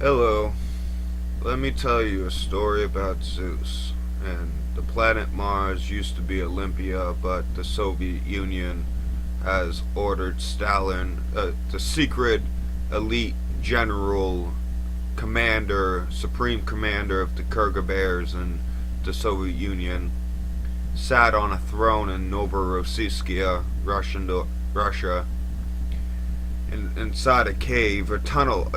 Hello, let me tell you a story about Zeus. And the planet Mars used to be Olympia, but the Soviet Union has ordered Stalin, the secret elite general commander, supreme commander of the Bears in the Soviet Union, sat on a throne in Novorossiysk, Russia, inside a cave, a tunnel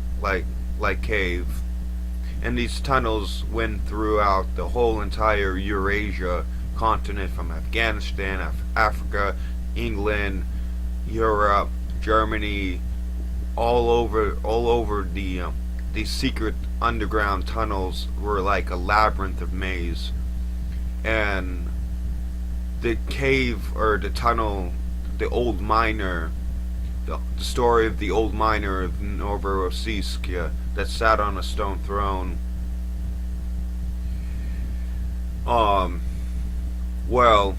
like cave, and these tunnels went throughout the whole entire Eurasia continent, from Afghanistan, Africa, England, Europe, Germany, all over these secret underground tunnels were like a labyrinth of maze, and the cave or the tunnel, the old miner, the story of the old miner of Novorossiysk that sat on a stone throne. Um, well,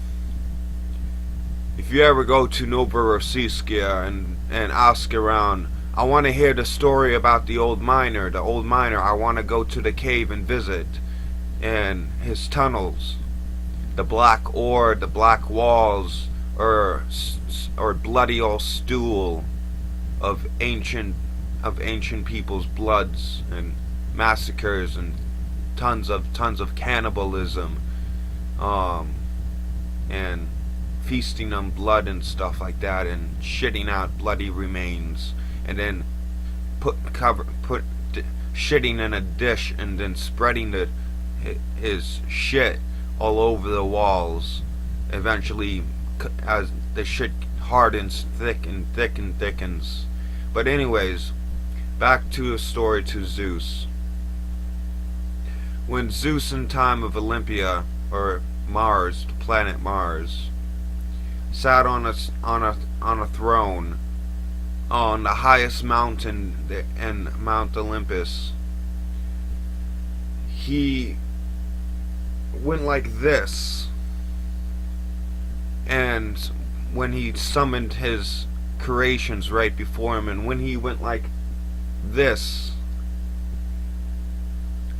if you ever go to Novorossiysk and ask around, I want to hear the story about the old miner. The old miner. I want to go to the cave and visit, and his tunnels, the black ore, the black walls, or bloody old stool of ancient people's bloods and massacres and tons of cannibalism, and feasting on blood and stuff like that, and shitting out bloody remains, and then put shitting in a dish, and then spreading his shit all over the walls. Eventually, as the shit hardens and thickens. But anyways, back to the story to Zeus. When Zeus, in time of Olympia, or Mars, the planet Mars, sat on a throne on the highest mountain in Mount Olympus, he went like this. And when he summoned his creations right before him, and when he went like this,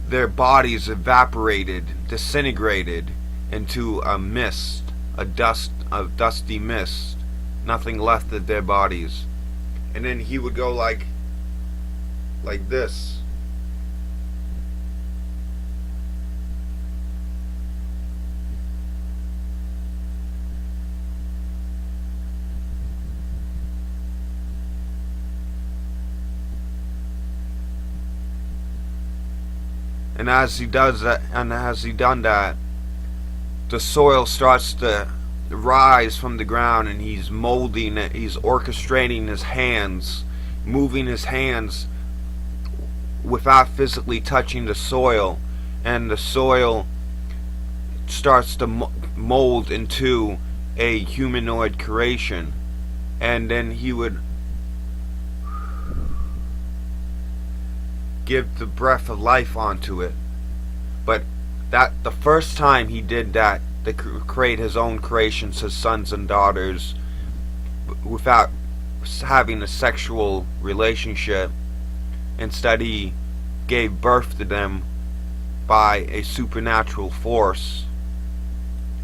their bodies evaporated, disintegrated into a mist, a dusty mist, nothing left of their bodies. And then he would go like this. And as he done that, the soil starts to rise from the ground, and he's molding it. He's orchestrating his hands, moving his hands without physically touching the soil, and the soil starts to mold into a humanoid creation. And then he would give the breath of life onto it. But that the first time he did that, to create his own creations, his sons and daughters, without having a sexual relationship, instead he gave birth to them by a supernatural force,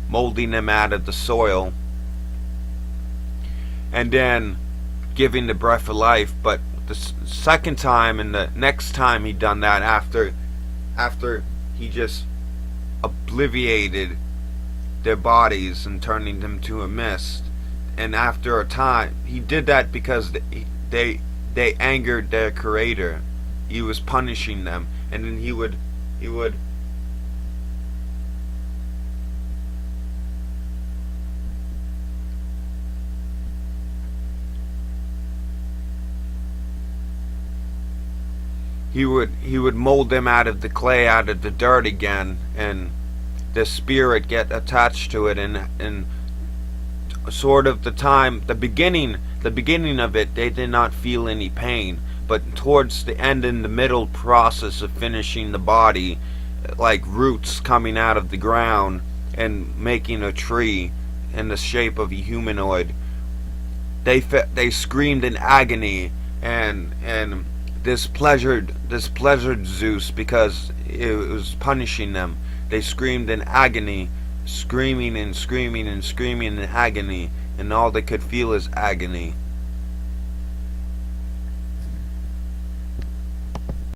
molding them out of the soil, and then giving the breath of life. But the second time and the next time he done that, after he just obliterated their bodies and turning them to a mist, and after a time he did that because they angered their creator. He was punishing them, and then he would mold them out of the clay, out of the dirt again, and the spirit get attached to it, and sort of the beginning of it, they did not feel any pain, but towards the end, in the middle process of finishing the body, like roots coming out of the ground and making a tree in the shape of a humanoid, they screamed in agony, and displeasured Zeus because it was punishing them. They screamed in agony, screaming and screaming and screaming in agony, and all they could feel is agony.